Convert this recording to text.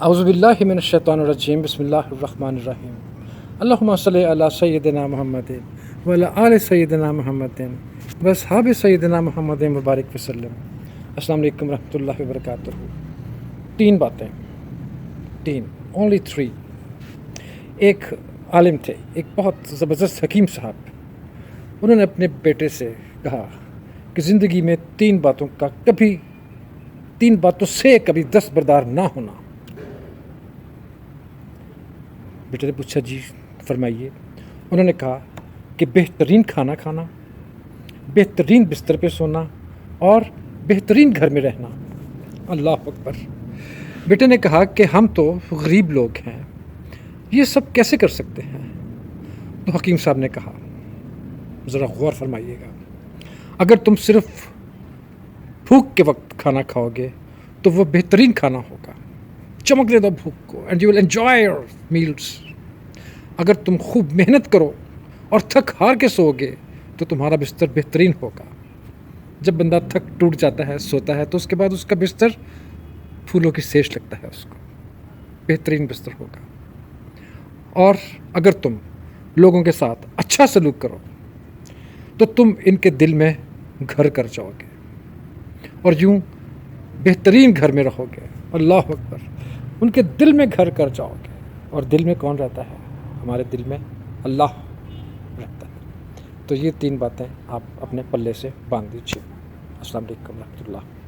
اعوذ باللہ من الشیطان الرجیم بسم اللہ الرحمن الرحیم اللہم صلی علی سیدنا محمد وعلی آل سیدنا محمد واصحاب سیدنا محمد مبارک وسلم۔ السلام علیکم ورحمۃ اللہ وبرکاتہ۔ تین باتیں، only three۔ ایک عالم تھے، ایک بہت زبردست حکیم صاحب، انہوں نے اپنے بیٹے سے کہا کہ زندگی میں تین باتوں سے کبھی دستبردار نہ ہونا۔ بیٹے نے پوچھا جی فرمائیے۔ انہوں نے کہا کہ بہترین کھانا کھانا، بہترین بستر پہ سونا اور بہترین گھر میں رہنا۔ اللہ اکبر۔ بیٹے نے کہا کہ ہم تو غریب لوگ ہیں، یہ سب کیسے کر سکتے ہیں؟ تو حکیم صاحب نے کہا ذرا غور فرمائیے گا، اگر تم صرف بھوک کے وقت کھانا کھاؤ گے تو وہ بہترین کھانا ہوگا، چمکنے دو بھوک کو and you will enjoy your meals. اگر تم خوب محنت کرو اور تھک ہار کے سو گے تو تمہارا بستر بہترین ہوگا۔ جب بندہ تھک ٹوٹ جاتا ہے سوتا ہے تو اس کے بعد اس کا بستر پھولوں کی سیش لگتا ہے، اس کو بہترین بستر ہوگا۔ اور اگر تم لوگوں کے ساتھ اچھا سلوک کرو تو تم ان کے دل میں گھر کر جاؤ گے اور یوں بہترین گھر میں رہو گے۔ اللہ اکبر۔ ان کے دل میں گھر کر جاؤ گے، اور دل میں کون رہتا ہے؟ ہمارے دل میں اللہ رہتا ہے۔ تو یہ تین باتیں آپ اپنے پلے سے باندھ دیجیے۔ السلام علیکم ورحمۃ اللہ۔